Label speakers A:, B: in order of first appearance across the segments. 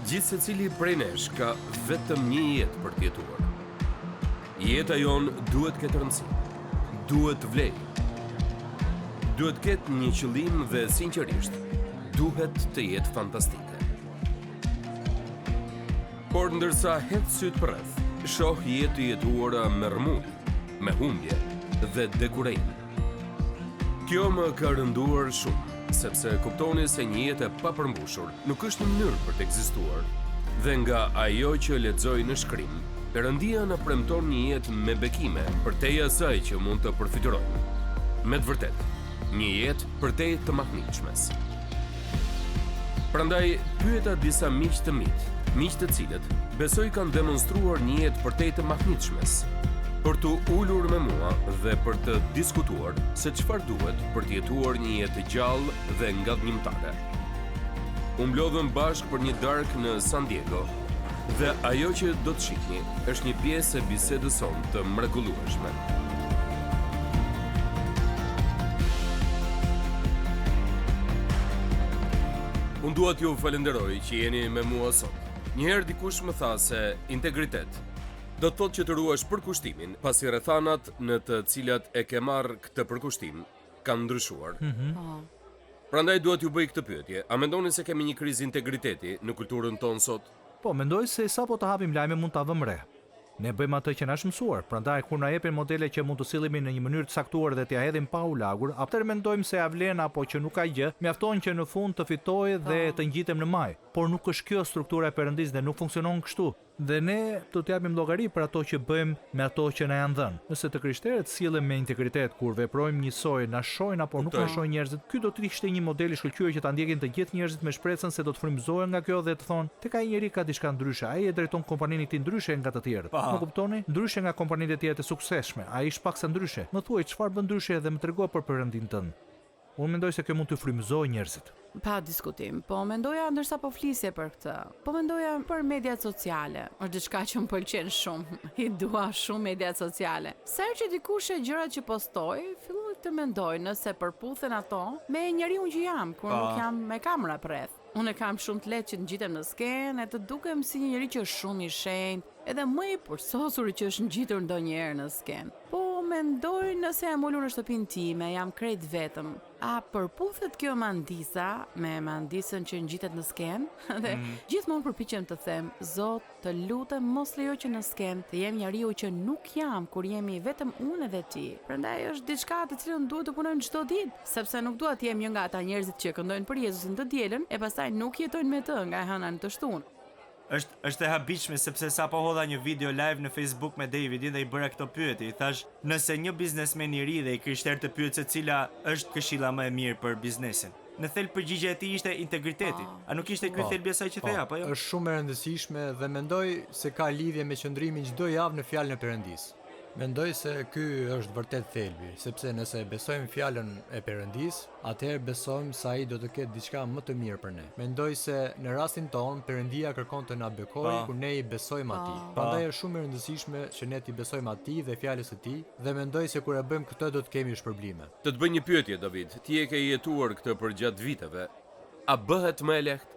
A: Gjithë secili prej nesh ka vetëm një jetë për të jetuar. Jeta jon duhet ketë rëndësi, duhet vlej, duhet ketë një qëllim dhe sinqerisht duhet të jetë fantastike. Por ndërsa hedh syt përreth, shoh jetë të jetuara me rrëmujë, me humbje dhe dekurajim. Kjo më ka rënduar shumë, sepse kuptoni se një jetë e papërmbushur nuk është një mënyrë për të ekzistuar. Dhe nga ajo që lexoj në shkrim, Perëndia na premton një jetë me bekime përtej asaj që mund të përfitojmë. Me të vërtetë, një jetë përtej të mahnitshmes. Prandaj pyeta disa miq të mit, miq të cilët besoj kanë demonstruar një jetë përtej të mahnitshmes, për të ulur me mua dhe për të diskutuar se çfarë duhet për të jetuar një jetë gjallë dhe ngadhnimtare. U mblodhëm bashkë për një darkë në San Diego dhe ajo që do të shihni është një pjesë e bisedës sonë të mrekullueshme. Unë dua t'ju falenderoj që jeni me mua sot. Njëherë dikush më tha se integritet do të thotë që të ruash përkushtimin, pasi rrethanat në të cilat e ke marrë këtë përkushtim kanë ndryshuar. Prandaj dua t'ju bëj këtë pyetje. A mendoni se kemi një krizë integriteti në kulturën tonë sot?
B: Po, mendoj se sapo të hapim lajme mund ta vëmë re. Ne bëjmë atë që na është mësuar, prandaj kur na jepin modele që mund të sillemi në një mënyrë të caktuar dhe t'ia hedhim pa u lagur, atëherë mendojmë se ja vlen apo që nuk ka gjë, mjafton që në fund të fitojë dhe të ngjitem në maj. Por nuk është kjo struktura e Perëndisë dhe nuk funksionon kështu. Dhe ne do të japim llogari për ato që bëjmë me ato që na janë dhënë. Nëse të krishterët sillen me integritet kur veprojmë njësoj, na shohin apo nuk na shohin njerëzit, ky do të ishte një model i shkëlqyer që ta ndjekin të gjithë njerëzit me shpresën se do të frymëzohen nga kjo dhe të thonë, tek ai njeri ka diçka ndryshe, ai e drejton kompaninë e tij ndryshe nga të tjerët. Më kuptoni? Ndryshe nga kompanitë e tjera të suksesshme. Ai është paksa ndryshe. Më thuaj çfarë bën ndryshe dhe më tregoa për Perëndin tënd. Unë mendoj se kjo mund të frymëzojë njerëzit.
C: Pa diskutim, po mendoja ndërsa po flisje për këtë. Po mendoja për mediat sociale. Është diçka që më pëlqen shumë. I dua shumë mediat sociale. Sa herë që dikush e gjërat që postoj, filloj të mendoj nëse përputhen ato me njeriu që jam, kur nuk jam me kamera rreth. Unë kam shumë të lehtë që të ngjitem në skenë e të dukem si një njeri që është shumë i shenjtë, edhe më i përsosur që është ngjitur ndonjëherë në skenë. Po mendoj nëse jam ulur në shtëpinë time, jam krejt vetëm. A përputhet kjo mandisa me mandisën që ngjitet në skenë? Dhe gjithmonë përpiqem të them, Zot, të lutem mos lejo që në skenë të jem njeriu që nuk jam kur jemi vetëm unë dhe ti. Prandaj është diçka të cilën duhet të punojmë çdo ditë, sepse nuk dua të jem një nga ata njerëzit që këndojnë për Jezusin të dielën e pastaj nuk jetojnë me të nga hëna në të shtunë.
D: Është e habitshme sepse sapo hodha një video live në Facebook me Davidin dhe i bëra këtë pyetje. I thash, nëse një biznesmen i ri dhe i krishterë të pyet se cila është këshilla më e mirë për biznesin. Në thelb përgjigjja e tij ishte integriteti. A nuk ishte ky thelbi asaj që thej apo jo?
E: Është shumë e rëndësishme dhe mendoj se ka lidhje me qëndrimin çdo javë në fjalën e Perëndisë. Mendoj se ky është vërtet thelbi, sepse nëse besojmë fjalën e Perëndisë, atëherë besojmë se ai do të ketë diçka më të mirë për ne. Mendoj se në rastin tonë Perëndia kërkon të na bekojë kur ne i besojmë atij. Prandaj është shumë e rëndësishme që ne t'i besojmë atij dhe fjalës së tij, dhe mendoj se kur e bëjmë këtë do të kemi shpërblime.
A: Të bëj një pyetje, David. Ti e ke jetuar këtë për gjatë viteve. A bëhet më e lehtë?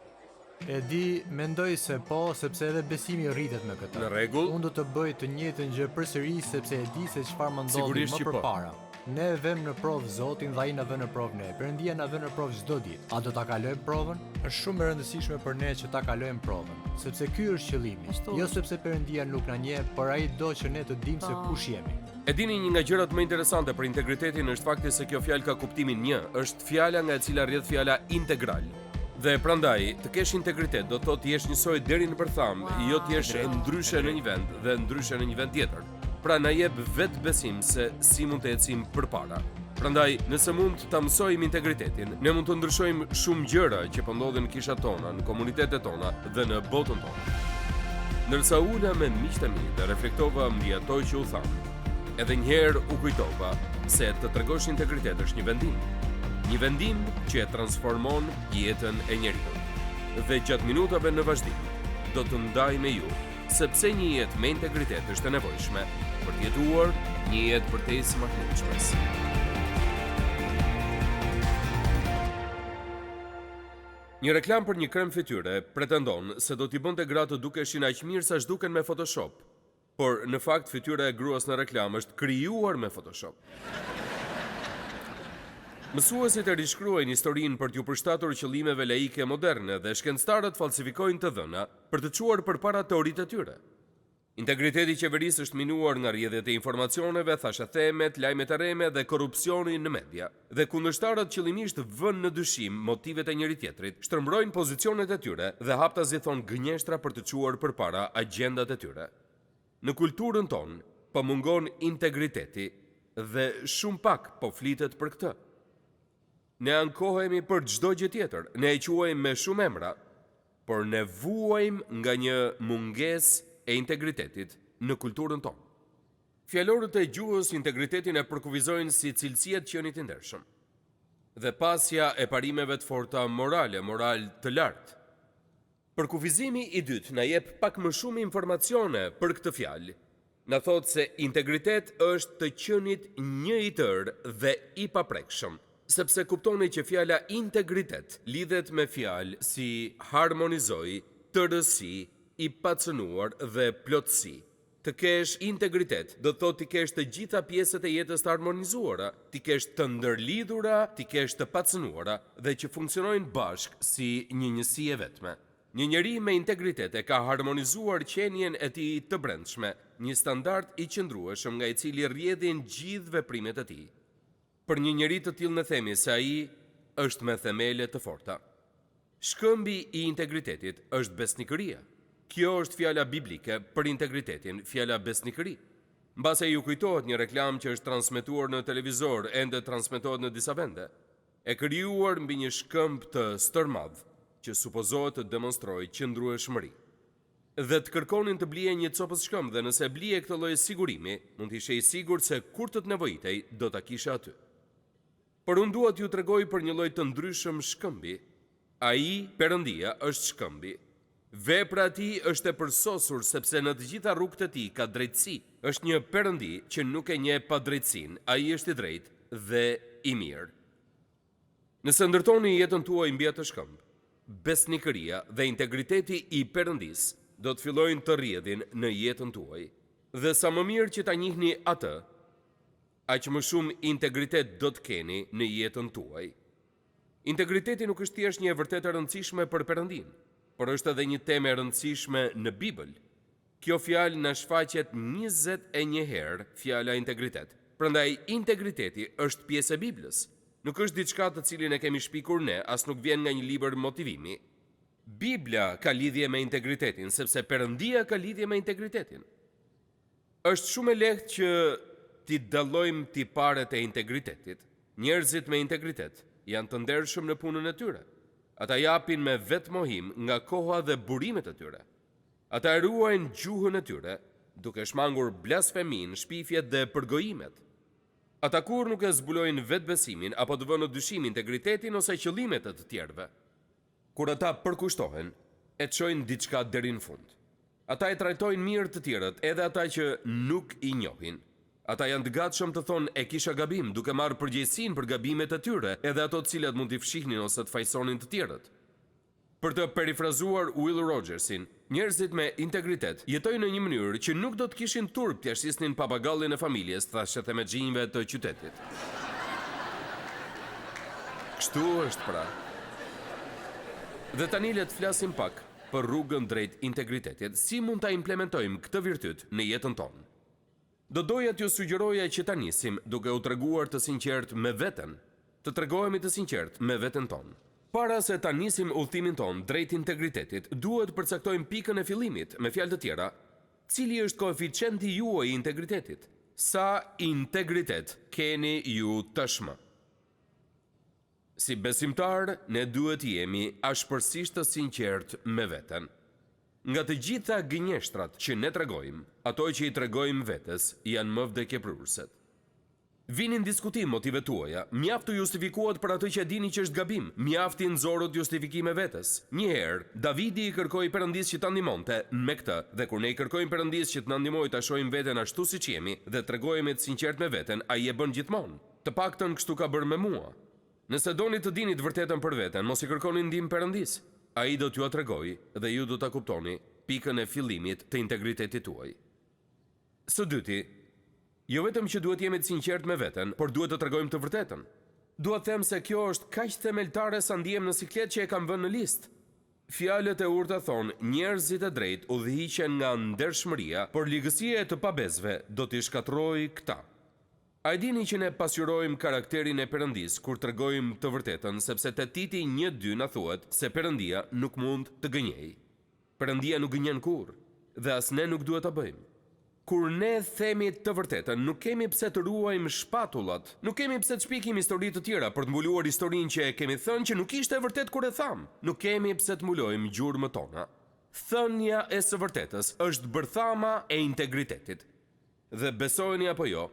E: E di, mendoj se po, sepse edhe besimi rritet me këtë.
A: Në rregull.
E: Unë do të bëj të njëjtën gjë përsëri sepse e di se çfarë më ndodhi më përpara. Ne vëmë në provë Zotin dhe ai na vën në provë ne. Perëndia na vën në provë çdo ditë. A do ta kalojmë provën? Është shumë e rëndësishme për ne që ta kalojmë provën, sepse ky është qëllimi. Jo sepse Perëndia nuk na njeh, por ai do që ne të dimë se kush jemi.
A: E dini, një nga gjërat më interesante për integritetin është fakti se kjo fjalë ka kuptimin një, është fjala nga e cila rrjedh fjala integral. Dhe prandaj, të kesh integritet do të thotë të jesh njësoj deri në përtham, jo të jesh ndryshe në një vend dhe ndryshe në një vend tjetër. Pra na jep vetë besim se si mund të ecim përpara. Prandaj, nëse mund ta mësojmë integritetin, ne mund të ndryshojmë shumë gjëra që po ndodhin në kishat tona, në komunitetet tona dhe në botën tonë. Ndërsa ula me miqtë e mi dhe reflektova mbi ato që u thamë, edhe njëherë u kujtova se të tregosh integritet është një vendim. Një vendim që e transformon jetën e njeriu. Dhe gjatë minutave në vazhdim, do të ndaj me ju, sepse një jetë me integritet është e nevojshme për të jetuar një jetë përtej së mahnitshme. Një reklam për një krem fytyre pretendon se do t'i bënte gratë të dukeshin aq mirë sa zhduken me Photoshop, por në fakt fytyra e gruas në reklam është krijuar me Photoshop. Mësuesit e rishkruajnë historinë për t'ju përshtatur qëllimeve laike moderne dhe shkencëtarët falsifikojnë të dhëna për të çuar përpara teoritë të tyre. Integriteti i qeverisë është minuar nga rrjedhjet e informacioneve, thashethemet, lajmet e rreme dhe korrupsioni në media. Dhe kundërshtarët qëllimisht vënë në dyshim motivet e njëri tjetrit, shtrëmbrojnë pozicionet e tyre dhe haptazi thon gënjeshtra për të çuar përpara agjendat e tyre. Në kulturën tonë po mungon integriteti dhe shumë pak po flitet për këtë. Ne ankohemi për çdo gjë tjetër, ne e quajmë me shumë emra, por ne vuajmë nga një mungesë e integritetit në kulturën tonë. Fjalorët e gjuhës integritetin e përkufizojnë si cilësia e qenit i ndershëm dhe pasja e parimeve të forta morale, moral të lartë. Përkufizimi i dytë na jep pak më shumë informacione për këtë fjalë. Na thotë se integritet është të qenit një i tërë dhe i paprekshëm, sepse kuptoni që fjala integritet lidhet me fjalë si harmonizoj, tërësi, i pacënuar dhe plotësi. Të kesh integritet do të thotë ti kesh të gjitha pjesët e jetës të harmonizuara, ti kesh të ndërlidhura, ti kesh të pacënuara dhe që funksionojnë bashkë si një njësi e vetme. Një njeri me integritet e ka harmonizuar qenien e tij të brendshme, një standard i qëndrueshëm nga i cili rrjedhin gjithë veprimet e tij. Për një njeri të tillë ne themi se ai është me themele të forta. Shkëmbi i integritetit është besnikëria. Kjo është fjala biblike për integritetin, fjala besnikëri. Mbase ju kujtohet një reklam që është transmetuar në televizor, ende transmetohet në disa vende, e krijuar mbi një shkëmb të stërmadh që supozohet të demonstrojë qëndrueshmëri. Dhe të kërkonin të blije një copës shkëmb dhe nëse blije këtë lloj sigurimi, mund të ishe i sigurt se kur të nevojitej do ta kishe aty. Por unë dua t'ju tregoj për një lloj të ndryshëm shkëmbi. Ai, Perëndia, është shkëmbi. Vepra e tij është e përsosur sepse në të gjitha rrugët e tij ka drejtësi. Është një Perëndi që nuk e njeh padrejtësinë, ai është i drejtë dhe i mirë. Nëse ndërtoni jetën tuaj mbi atë shkëmb, besnikëria dhe integriteti i Perëndis do të fillojnë të rrjedhin në jetën tuaj. Dhe sa më mirë që ta njihni atë, aq më shumë integritet do të keni në jetën tuaj. Integriteti nuk është thjesht një e vërtetë e rëndësishme për Perëndin, por është edhe një temë e rëndësishme në Bibël. Kjo fjalë na shfaqet 21 herë fjala integritet. Prandaj integriteti është pjesë e Biblës. Nuk është diçka të cilin e kemi shpikur ne, as nuk vjen nga një libër motivimi. Bibla ka lidhje me integritetin, sepse Perëndia ka lidhje me integritetin. Është shumë e lehtë që ti dallojmë tiparet e integritetit. Njerëzit me integritet janë të ndershëm në punën e tyre. Ata japin me vetë mohim nga koha dhe burimet e tyre. Ata ruajnë gjuhën e tyre, duke shmangur blasfemin, shpifjet dhe përgojimet. Ata kur nuk e zbulojnë vetë besimin apo të vënë në dyshim integritetin ose qëllimet e të tjerëve. Kur ata përkushtohen, e çojnë diçka deri në fund. Ata e trajtojnë mirë të tjerët, edhe ata që nuk i njohin. Ata janë të gatshëm të thonë e kisha gabim, duke marrë përgjegjësinë për gabimet e tyre, edhe ato të cilat mund t'i fshihnin ose të fajsonin të tjerët. Për të perifrazuar Will Rogersin, njerëzit me integritet jetojnë në një mënyrë që nuk do të kishin turp t'ia shisnin papagallin e familjes, thashë me xhinjve të qytetit. Kështu është pra. Dhe tani le të flasim pak për rrugën drejt integritetit, si mund ta implementojmë këtë virtyt në jetën tonë. Do doja t'ju sugjeroja që ta nisim duke u treguar të sinqert me veten, të tregohemi të sinqert me veten tonë. Para se ta nisim udhtimin ton drejt integritetit, duhet përcaktojmë pikën e fillimit, me fjalë të tjera, cili është koeficienti juaj i integritetit? Sa integritet keni ju tashmë? Si besimtar, ne duhet jemi ashpërsisht të sinqert me veten. Nga të gjitha gënjeshtrat që ne tregojmë, ato që i tregojmë vetes janë më vdekjeprurëset. Vinin diskutim motivet tuaja, mjaft të justifikuat për atë që dini që është gabim, mjaft i nxorët justifikime vetes. Një herë, Davidi i kërkoi Perëndis që ta ndihmonte me këtë, dhe kur ne i kërkojmë Perëndis që të na ndihmojë ta shohim veten ashtu siç jemi dhe tregojmë të sinqert me veten, ai e bën gjithmonë. Të paktën kështu ka bërë me mua. Nëse doni të dini të vërtetën për veten, mos i kërkoni ndihmë Perëndis. Ai do t'ju tregojë dhe ju do ta kuptoni pikën e fillimit të integritetit tuaj. Së dyti, jo vetëm që duhet jemi të sinqert me veten, por duhet të tregojmë të vërtetën. Dua të them se kjo është kaq themeltare sa ndihem në siklet që e kam vënë në listë. Fjalët e urta thonë, njerëzit e drejtë udhëhiqen nga ndershmëria, por ligësia e të pabezëve do t'i shkatërrojë këta. A e dini që ne pasqyrojmë karakterin e Perëndis kur tregojmë të vërtetën, sepse te Titi 1:2 na thuhet se Perëndia nuk mund të gënjejë. Perëndia nuk gënjen kurrë, dhe as ne nuk duhet ta bëjmë. Kur ne themi të vërtetën, nuk kemi pse të ruajmë shpatullat, nuk kemi pse të shpikim histori të tjera për të mbuluar historinë që e kemi thënë që nuk ishte e vërtet kur e tham. Nuk kemi pse të mbulojmë gjurmët tona. Thënia e së vërtetës është bërthama e integritetit. Dhe besojeni apo jo,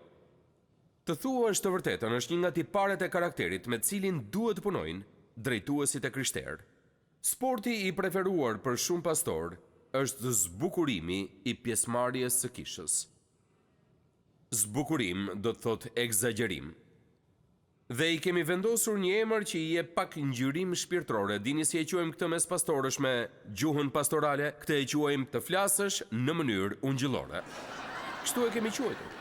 A: të thuash të vërtetën është një nga tiparet e karakterit me cilin duhet të punojnë drejtuesit e krishterë. Sporti i preferuar për shumë pastor është zbukurimi i pjesëmarrjes së kishës. Zbukurim do të thotë egzagerim. Dhe i kemi vendosur një emër që i jep pak ngjyrim shpirtërore. Dini si e quajmë këtë mes pastorësh me gjuhën pastorale? Këtë e quajmë të flasësh në mënyrë ungjillore. Kështu e kemi quajtur.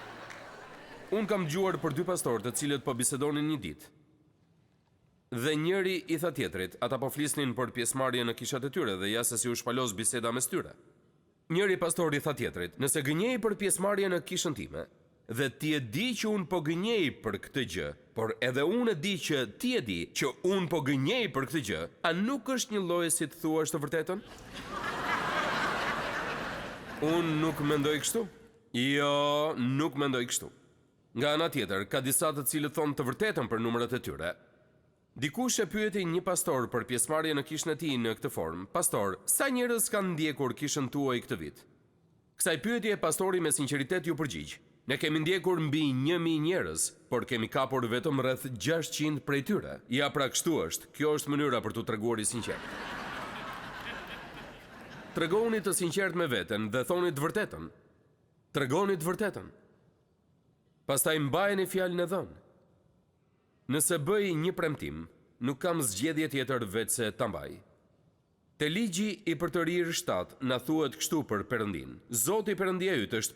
A: Unë kam dëgjuar për 2 pastorë të cilët po bisedonin një ditë. Dhe njëri i tha tjetrit, ata po flisnin për pjesëmarrje në kishat e tyre dhe ja se si u shpalos biseda mes tyre. Njëri pastor i tha tjetrit, nëse gënjej për pjesëmarrje në kishën time, dhe ti e di që unë po gënjej për këtë gjë, por edhe unë e di që ti e di që unë po gënjej për këtë gjë, a nuk është një lloj si të thuash të vërtetën? Unë nuk mendoj kështu. Jo, nuk mendoj kështu. Nga ana tjetër, ka disa të cilët thonë të vërtetën për numrat e tyre. Dikush e pyeti një pastor për pjesëmarrje në kishën e tij në këtë formë. Pastor, sa njerëz kanë ndjekur kishën tuaj këtë vit? Kësaj pyetje pastori me sinqeritet ju përgjigj. Ne kemi ndjekur mbi 1000 njerëz, por kemi kapur vetëm rreth 600 prej tyre. Ja, pra kështu është. Kjo është mënyra për t'u treguar i sinqert. Tregoni të sinqert me veten dhe thoni të vërtetën. Tregoni të vërtetën. Pastaj mbajeni fjalën e dhënë. Nëse bëj një premtim, nuk kam zgjedhje tjetër veç se ta mbaj. Te ligji i Përtërir 7 na thuhet kështu për Perëndin. Zoti Perëndia yt është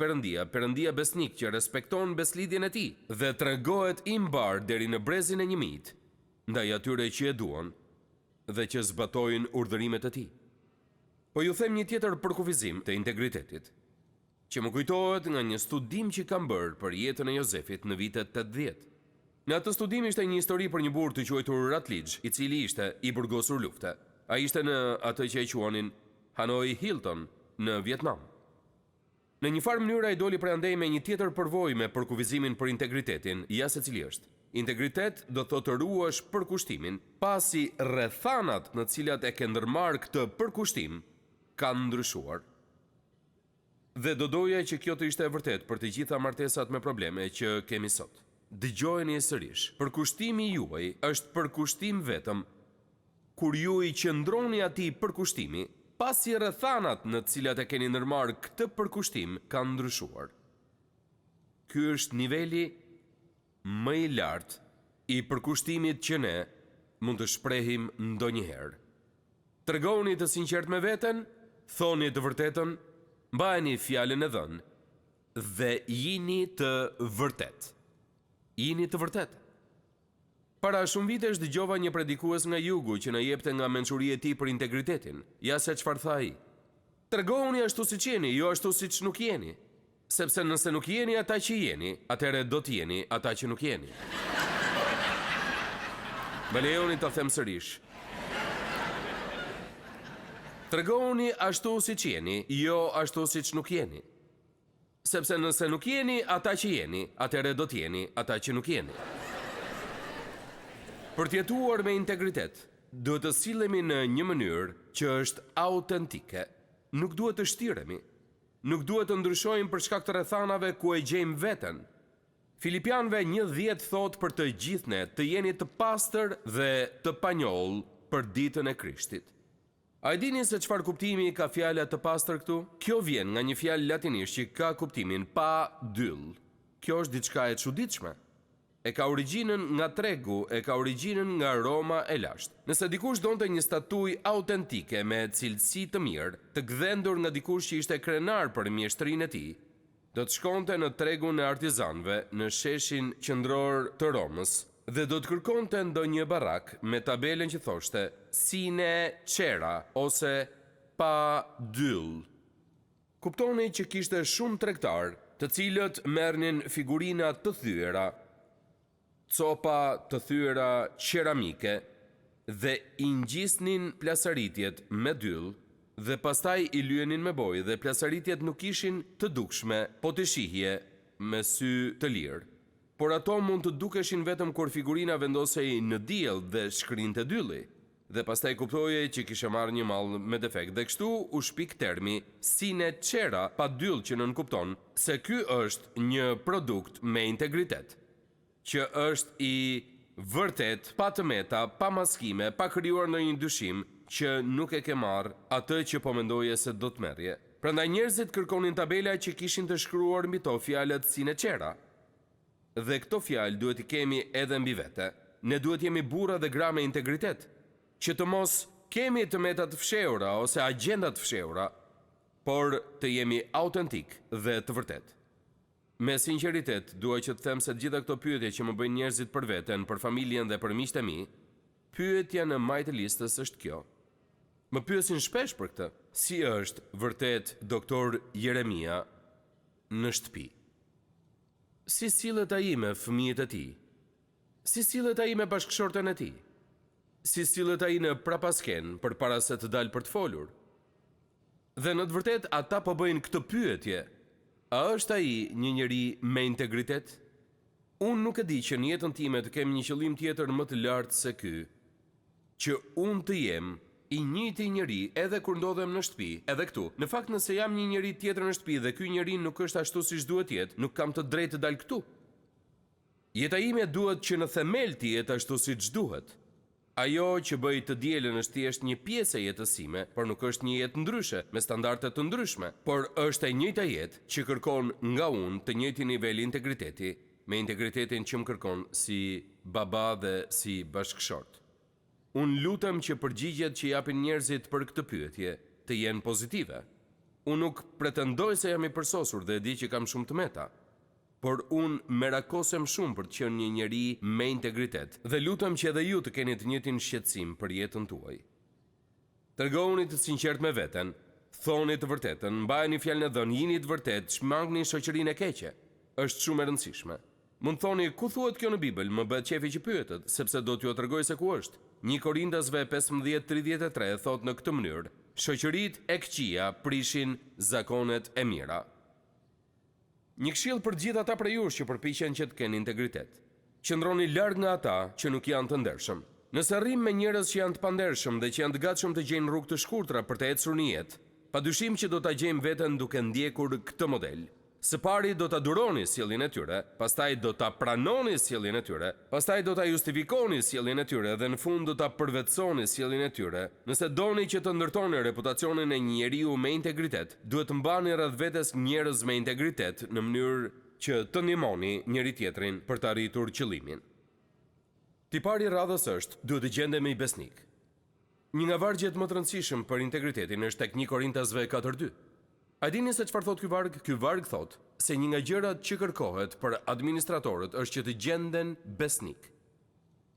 A: Perëndia besnik që respekton beslidhjen e tij dhe tregohet i mbar deri në brezin e një mit, ndaj atyre që e duan dhe që zbatojnë urdhërimet e tij. Po ju them një tjetër përkufizim të integritetit, që më kujtohet nga një studim që kam bërë për jetën e Jozefit në vitet 80. Në atë studim ishte një histori për një burr të quajtur Rutledge, i cili ishte i burgosur lufte. Ai ishte në atë që e quanin Hanoi Hilton në Vietnam. Në një farë mënyrë ai doli prej andej me një tjetër përvojë me përkufizimin për integritetin, ja se cili është. Integritet do thotë të ruash përkushtimin, pasi rrethanat në të cilat e ke ndërmarrë këtë përkushtim kanë ndryshuar. Dhe do doja që kjo të ishte e vërtet për të gjitha martesat me probleme që kemi sot. Dëgjojeni sërish, përkushtimi juaj është përkushtim vetëm kur ju i qëndroni atij përkushtimi, pasi rrethanat në të cilat e keni ndërmarrë këtë përkushtim kanë ndryshuar. Ky është niveli më i lartë i përkushtimit që ne mund të shprehim ndonjëherë. Tregoni të sinqert me veten, thoni të vërtetën, mbajeni fjalën e dhënë dhe jini të vërtet. Jini të vërtet. Para shumë vitesh dëgjova një predikues nga jugu që na jepte nga mençuria e tij për integritetin. Ja se çfarë tha ai. Tregoni ashtu siç jeni, jo ashtu siç nuk jeni. Sepse nëse nuk jeni ata që jeni, atëherë do të jeni ata që nuk jeni. Më lejoni ta them sërish. Tregoni ashtu siç jeni, jo ashtu siç nuk jeni. Sepse nëse nuk jeni ata që jeni, atëherë do të jeni ata që nuk jeni. Për të jetuar me integritet, duhet të sillemi në një mënyrë që është autentike. Nuk duhet të shtiremi. Nuk duhet të ndryshojmë për shkak të rrethanave ku e gjejmë veten. Filipianëve 1:10 thot për të gjithë ne të jeni të pastër dhe të panjoll për ditën e Krishtit. A e dini se çfarë kuptimi ka fjala të pastër këtu? Kjo vjen nga një fjalë latinisht që ka kuptimin pa dyll. Kjo është diçka e çuditshme. E ka origjinën nga tregu, e ka origjinën nga Roma e lashtë. Nëse dikush donte një statuj autentike me cilësi të mirë, të gdhendur nga dikush që ishte krenar për mjeshtrinë e tij, do të shkonte në tregun e artizanëve në sheshin qendror të Romës dhe do të kërkonte ndonjë barak me tabelën që thoshte sine cera ose pa dyll. Kuptoni që kishte shumë tregtar, të cilët merrnin figurina të thyera, copa të thyera qeramike dhe i ngjisnin plasaritjet me dyll dhe pastaj i lyenin me bojë dhe plasaritjet nuk ishin të dukshme, po të shihje me sy të lirë. Por ato mund të dukeshin vetëm kur figurina vendosej në diell dhe shkrinte dylli. Dhe pastaj kuptoje që kishe marrë një mall me defekt dhe kështu u shpik termi sine cera pa dyll që nënkupton se ky është një produkt me integritet, që është i vërtet, pa të meta, pa maskime, pa krijuar ndonjë dyshim që nuk e ke marrë atë që po mendoje se do të merrje. Prandaj njerëzit kërkonin tabela që kishin të shkruar mbi to fjalët sine cera. Dhe këto fjalë duhet i kemi edhe mbi vete. Ne duhet jemi burra dhe gra me integritet, që të mos kemi të meta të fshehura ose agjenda të fshehura, por të jemi autentik dhe të vërtet. Me sinqeritet, dua që të them se gjitha këto pyetje që më bëjnë njerëzit për veten, për familjen dhe për miqtë e mi, pyetja në majtë të listës është kjo. Më pyesin shpesh për këtë. Si është vërtet doktor Jeremia në shtëpi? Si sillet ai me fëmijët e tij? Si sillet ai me bashkëshorten e tij? Si sillet ai në prapasken përpara se të dalë për të folur? Dhe në të vërtet ata po bëjnë këtë pyetje. A është ai një njeri me integritet? Unë nuk e di që në jetën time të kem një qëllim tjetër më të lartë se ky, që unë të jem i njëjti njeri edhe kur ndodhem në shtëpi, edhe këtu. Në fakt, nëse jam një njeri tjetër në shtëpi dhe ky njeri nuk është ashtu siç duhet jetë, nuk kam të drejtë të dal këtu. Jeta ime duhet që në themel të jetë ashtu siç duhet. Ajo që bëj të dielën është thjesht një pjesë e jetës sime, por nuk është një jetë ndryshe, me standarde të ndryshme, por është e njëjta jetë që kërkon nga unë të njëjtin nivel integriteti, me integritetin që më kërkon si baba dhe si bashkëshort. Unë lutem që përgjigjet që japin njerëzit për këtë pyetje të jenë pozitive. Unë nuk pretendoj se jam i përsosur dhe di që kam shumë të meta, por unë merakosem shumë për të qenë një njeri me integritet dhe lutem që edhe ju të keni të njëjtin shqetësim për jetën tuaj. Tregoni të sinqert me veten, thoni të vërtetën, mbajeni fjalën e dhënë, jini të vërtet, shmangni shoqërinë e keqe. Është shumë e rëndësishme. Mund thoni ku thuhet kjo në Bibël, më bëhet qefi që pyetet, sepse do t'ju tregoj se ku është. 1 Korintasve 15:33 thot në këtë mënyrë: shoqëritë e këqija prishin zakonet e mira. Një këshill për gjithë ata prej jush që përpiqen që të kenë integritet. Qëndroni larg nga ata që nuk janë të ndershëm. Nëse rrim me njerëz që janë të pandershëm dhe që janë të gatshëm të gjejnë rrugë të shkurtra për të ecur në jetë, padyshim që do ta gjejmë veten duke ndjekur këtë model. Së pari do ta duroni sjelljen e tyre, pastaj do ta pranoni sjelljen e tyre, pastaj do ta justifikoni sjelljen e tyre dhe në fund do ta përvetësoni sjelljen e tyre. Nëse doni që të ndërtoni reputacionin e një njeriu me integritet, duhet të mbani rreth vetes njerëz me integritet në mënyrë që të ndihmoni njëri tjetrin për të arritur qëllimin. Tipari i radhës është: duhet të gjendemi besnik. Një nga vargjet më të rëndësishëm për integritetin është tek 1 Korintasve 4:2. A dini se çfarë thot ky varg? Ky varg thot se një nga gjërat që kërkohet për administratorët është që të gjenden besnik.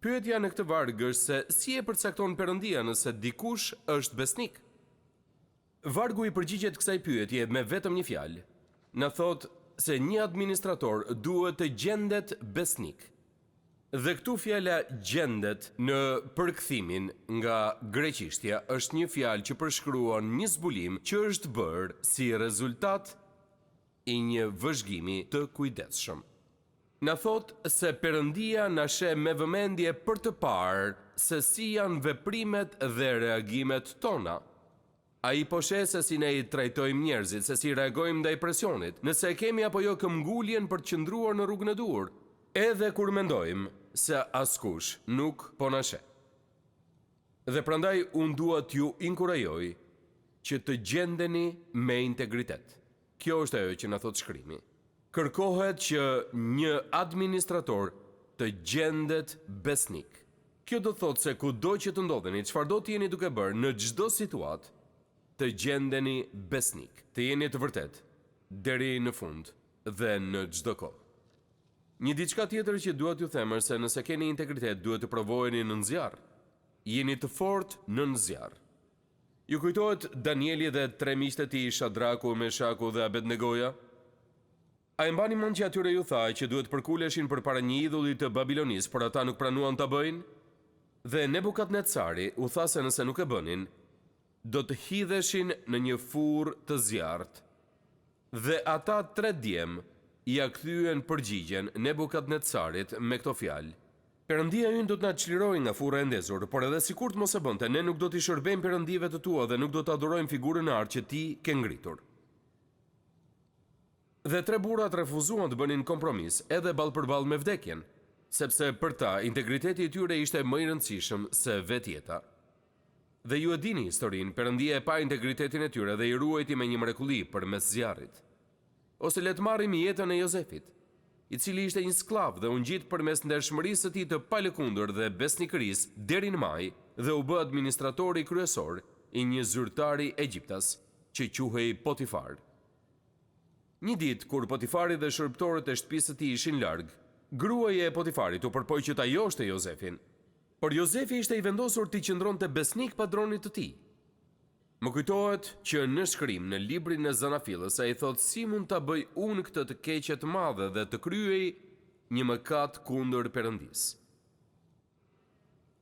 A: Pyetja në këtë varg është se si e përcakton Perëndia nëse dikush është besnik? Vargu i përgjigjet kësaj pyetje me vetëm një fjalë. Na thot se një administrator duhet të gjendet besnik. Dhe këtu fjala gjendet në përkthimin nga greqishtja është një fjalë që përshkruan një zbulim që është bërë si rezultat i një vëzhgimi të kujdesshëm. Na thot se Perëndia na sheh me vëmendje për të parë se si janë veprimet dhe reagimet tona. Ai po sheh se si ne i trajtojmë njerëzit, se si reagojmë ndaj presionit, nëse e kemi apo jo këmbguljen për të qëndruar në rrugën e duhur, edhe kur mendojmë se askush nuk po na sheh. Dhe prandaj unë dua t'ju inkurajoj që të gjendeni me integritet. Kjo është ajo që na thot shkrimi. Kërkohet që një administrator të gjendet besnik. Kjo do thotë se kudo që të ndodheni, çfarëdo të jeni duke bërë në çdo situatë, të gjendeni besnik, të jeni të vërtet deri në fund dhe në çdo kohë. Një diçka tjetër që dua t'ju them është se nëse keni integritet, duhet të provojeni në zjarr. Jeni të fortë në zjarr. Ju kujtohet Danieli dhe 3 miqtë e tij, Shadraku, Meshaku dhe Abednegoja? A e mbani mend që atyre ju tha që duhet përkuleshin përpara një idhulli të Babilonis, por ata nuk pranuan ta bëjnë? Dhe Nebukadnecari u tha se nëse nuk e bënin, do të hidheshin në një furrë të zjarrt. Dhe ata 3 djem ja kthyen përgjigjen Nebukadnecarit me këto fjalë: Perëndia ynë do të na çlirojë nga furra e ndezur, por edhe sikur të mos e bënte, ne nuk do t'i shërbejmë perëndive të tua dhe nuk do të adhurojmë figurën e artë që ti ke ngritur. Dhe 3 burrat refuzuan të bënin kompromis, edhe ballë për ballë me vdekjen, sepse për ta integriteti i tyre ishte më i rëndësishëm se vetjeta. Dhe ju e dini historinë, Perëndia e pa integritetin e tyre dhe i ruajti me një mrekulli përmes zjarrit. Ose le të marrim jetën e Jozefit, i cili ishte një sklav dhe u ngjit përmes ndershmërisë së tij të palëkundur dhe besnikërisë deri në maj dhe u bë administratori kryesor i një zyrtari egjiptas që quhej Potifar. Një ditë kur Potifari dhe shërbëtorët e shtëpisë së tij ishin larg, gruaja e Potifarit u përpoi që ta joshte Jozefin, por Jozefi ishte i vendosur t'i qëndronte besnik padronit të tij. Më kujtohet që në shkrim në librin e Zanafilës ai thotë: si mund ta bëj unë këtë të keqe të madhe dhe të kryej një mëkat kundër Perëndisë.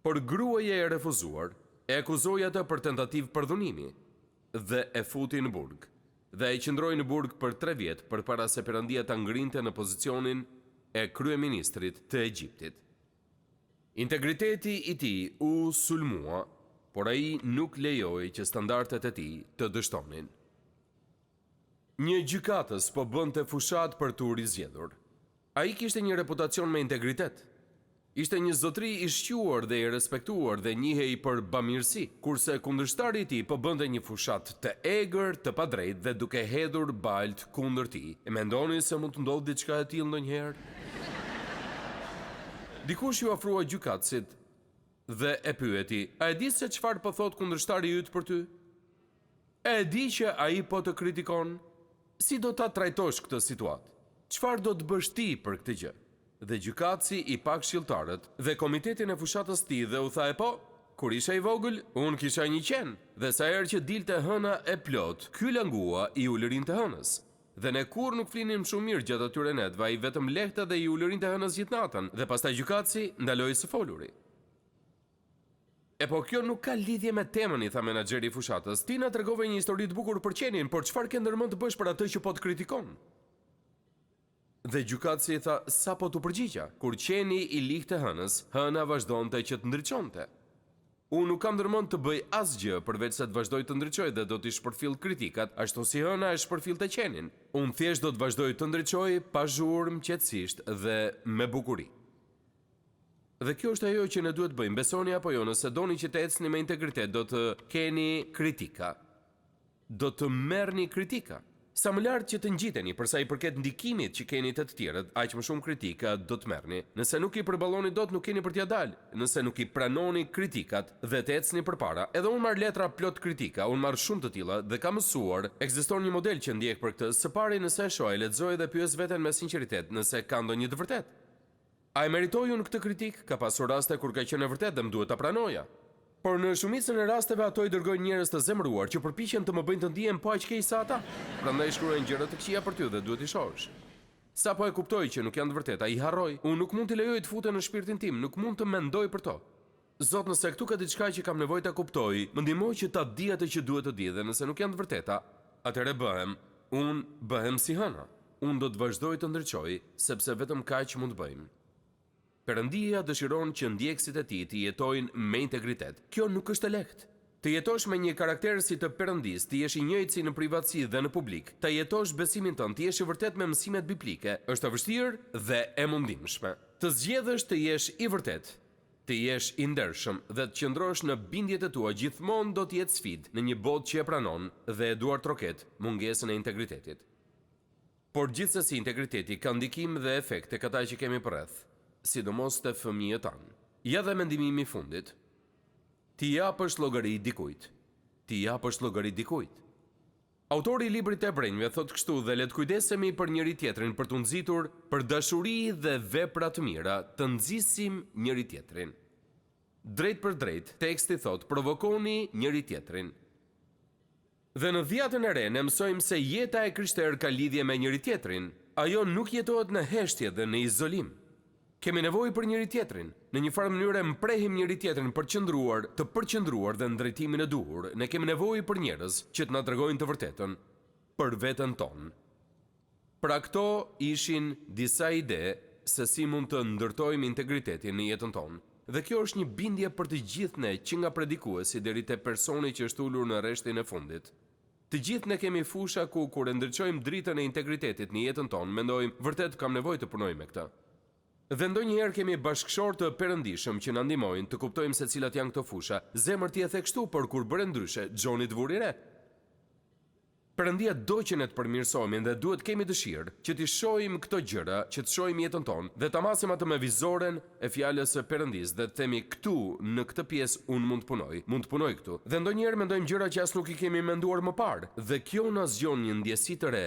A: Por gruaja e refuzuar e akuzoi atë për tentativë përdhunimi dhe e futi në burg. Dhe ai qëndroi në burg për 3 vjet përpara se Perëndia ta ngrinte në pozicionin e kryeministrit të Egjiptit. Integriteti i tij u sulmua, por ai nuk lejoi që standardet e tij të dështonin. Një gjykatës po bënte fushat për tu rizgjedhur. Ai kishte një reputacion me integritet. Ishte një zotëri i shquar dhe i respektuar dhe njihej për bamirësi, kurse kundërshtari i tij po bënte një fushat të egër, të padrejtë dhe duke hedhur balt kundër tij. E mendoni se mund të ndodhë diçka e tillë ndonjëherë? Dikush ju ofrua gjykatësit dhe e pyeti: a e di se çfarë po thot kundërshtari yt për ty? E di që ai po të kritikon? Si do ta trajtosh këtë situatë? Çfarë do të bësh ti për këtë gjë? Dhe gjykatësi i pa këshilltarët dhe komitetin e fushatës tij dhe u tha: e po, kur isha i vogël, unë kisha një qen, dhe sa herë që dilte hëna e plot, ky langua i ulërin të hënës. Dhe ne kur nuk flinim shumë mirë gjatë atyre netëve, ai vetëm lehte dhe i ulërin të hënës gjithë natën, dhe pastaj gjykatësi ndaloi së foluri. E po kjo nuk ka lidhje me temën, i tha menaxheri i fushatës. Ti na tregove një histori të bukur për qenin, por çfarë ke ndërmend të bësh për atë që po të kritikon? Dhe gjykatësi i tha: sa po t'u përgjigja? Kur qeni i lihte hënës, hëna vazhdonte që të ndriçonte. Unë nuk kam ndërmend të bëj asgjë përveç se të vazhdoj të ndriçoj dhe do t'i shpërfill kritikat, ashtu si hëna e shpërfillte qenin. Unë thjesht do të vazhdoj të ndriçoj pa zhurmë, qetësisht dhe me bukuri. Dhe kjo është ajo që ne duhet bëjmë, besoni apo jo, nëse doni që të ecni me integritet, do të keni kritika. Do të merrni kritika. Sa më lart që të ngjiteni përsa i përket ndikimit që keni të tjerët, aq më shumë kritika do të merrni. Nëse nuk i përballoni dot, nuk keni për t'ia dalë. Nëse nuk i pranoni kritikat dhe të ecni përpara, edhe unë marr letra plot kritika, unë marr shumë të tilla dhe kam mësuar, ekziston një model që ndjek për këtë. Së pari, nëse e shoh, lexoj dhe pyes veten me sinqeritet nëse ka ndonjë të vërtetë. A e meritoj unë këtë kritik? Ka pasur raste kur ka qenë e vërtetë dhe më duhet ta pranoja. Por në shumicën e rasteve ato i dërgojnë njerëz të zemëruar që përpiqen të më bëjnë të ndihem po aq keq sa ata. Prandaj shkruajnë gjëra të këqija për ty dhe duhet i shohësh. Sa po e kuptoj që nuk janë të vërteta, i harroj. Unë nuk mund t'i lejoj të futen në shpirtin tim, nuk mund të mendoj për to. Zot, nëse këtu ka diçka që kam nevojë ta kuptoj, më ndihmoj që ta di atë që duhet të di, dhe nëse nuk janë të vërteta, atëherë bëhem si hëna. Unë do të vazhdoj të ndriçoj, sepse vetëm kaq mund të bëjmë. Perëndia dëshiron që ndjekësit e tij të jetojnë me integritet. Kjo nuk është e lehtë. Të jetosh me një karakter si të Perëndis, të jesh i njëjtë si në privatësi dhe në publik, të jetosh besimin tënd, të jesh i vërtet me mësimet biblike, është e vështirë dhe e mundimshme. Të zgjedhësh të jesh i vërtet, të jesh i ndershëm dhe të qëndrosh në bindjet e tua gjithmonë do të jetë sfidë në një botë që e pranon dhe e duar troket mungesën e integritetit. Por gjithsesi integriteti ka ndikim dhe efekt tek ata që kemi përreth. sidomos te fëmijët tanë. Ja dhe mendimi im i fundit. Ti japësh llogari dikujt. Ti japësh llogari dikujt. Autori i librit të Hebrejve thot kështu dhe le të kujdesemi për njëri tjetrin për të nxitur për dashuri dhe vepra të mira, të nxisim njëri tjetrin. Drejt për drejt, teksti thot, provokoni njëri tjetrin. Dhe në Dhjetën e Re ne mësojmë se jeta e krishter ka lidhje me njëri tjetrin. Ajo nuk jetohet në heshtje dhe në izolim. Kemi nevojë për njëri tjetrin. Në një farë mënyrë mprehim njëri tjetrin të përqendruar dhe në drejtimin e duhur. Ne kemi nevojë për njerëz që të na tregojnë të vërtetën për veten tonë. Pra këto ishin disa ide se si mund të ndërtojmë integritetin në jetën tonë. Dhe kjo është një bindje për të gjithë ne, që nga predikuesi deri te personi që është ulur në rreshtin e fundit. Të gjithë ne kemi fusha kur e ndriçojmë dritën e integritetit në jetën tonë, mendojmë vërtet kam nevojë të punoj me këtë. Dhe ndonjëherë kemi bashkëshorë të perëndishëm që na ndihmojnë të kuptojmë se cilat janë këto fusha. Zemër ti e the kështu, por kur bëre ndryshe, Xhoni të vuri re. Perëndia do që ne të përmirësohemi dhe duhet kemi dëshirë që të shohim këto gjëra, që të shohim jetën tonë dhe ta masim atë me vizoren e fjalës së Perëndis dhe të themi këtu në këtë pjesë unë mund të punoj këtu. Dhe ndonjëherë mendojmë gjëra që as nuk i kemi menduar më parë dhe kjo na zgjon një ndjesi të re,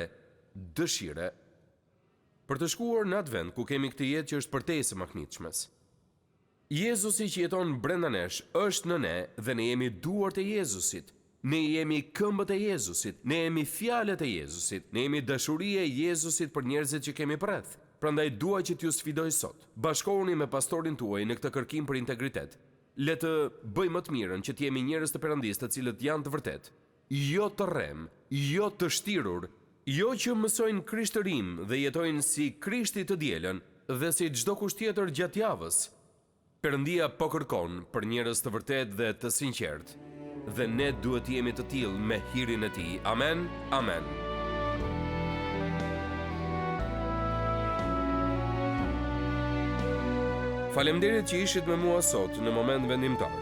A: dëshire për të shkuar në atë vend ku kemi këtë jetë që është përtejse mahnitshmes. Jezusi që jeton brenda nesh është në ne dhe ne jemi duart e Jezusit. Ne jemi këmbët e Jezusit, ne jemi fjalët e Jezusit, ne jemi dashuria e Jezusit për njerëzit që kemi përreth. Prandaj dua që t'ju sfidoj sot. Bashkohuni me pastorin tuaj në këtë kërkim për integritet. Le të bëjmë më të mirën që të jemi njerëz të Perëndis të cilët janë të vërtet, jo të rrem, jo të shtirur, jo që mësojnë krishtërim dhe jetojnë si Krishti të dielën dhe si çdo kusht tjetër gjatë javës. Perëndia po kërkon për njerëz të vërtet dhe të sinqert. Dhe ne duhet jemi të tillë me hirin e tij. Amen. Amen. Faleminderit që ishit me mua sot në moment vendimtar.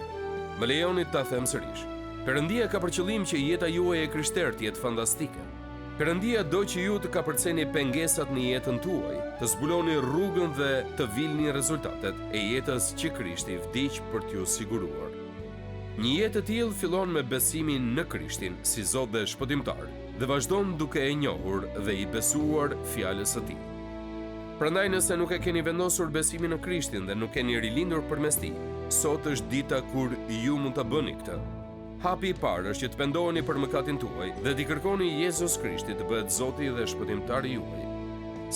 A: Më lejoni ta them sërish. Perëndia ka për qëllim që jeta juaj e krishterë të jetë fantastike. Perëndia do që ju të kapërceni pengesat në jetën tuaj, të zbuloni rrugën dhe të vilni rezultatet e jetës që Krishti vdiq për t'ju siguruar. Një jetë e tillë fillon me besimin në Krishtin si Zot dhe Shpëtimtar dhe vazhdon duke e njohur dhe i besuar fjalës së Tij. Prandaj nëse nuk e keni vendosur besimin në Krishtin dhe nuk keni rilindur përmes Tij, sot është dita kur ju mund ta bëni këtë. Hapi i parë është që të pendoheni për mëkatin tuaj dhe t'i kërkoni Jezus Krishtit të bëhet Zoti dhe Shpëtimtari juaj.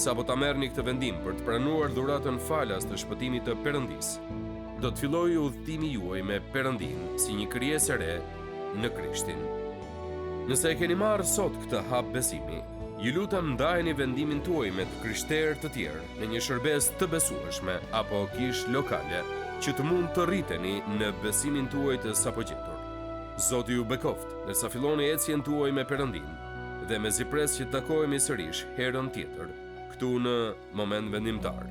A: Sapo ta merrni këtë vendim për të pranuar dhuratën falas të shpëtimit të Perëndis, do të fillojë udhëtimi juaj me Perëndin si një krijesë e re në Krishtin. Nëse e keni marrë sot këtë hap besimi, ju lutem ndajeni vendimin tuaj me të krishterë të tjerë në një shërbes të besueshme apo kish lokale që të mund të rriteni në besimin tuaj të sapogjetur. Zoti ju bekoft, ndërsa filloni ecjen tuaj me Perëndin dhe me zipres që të takohemi sërish herën tjetër, këtu në moment vendimtar.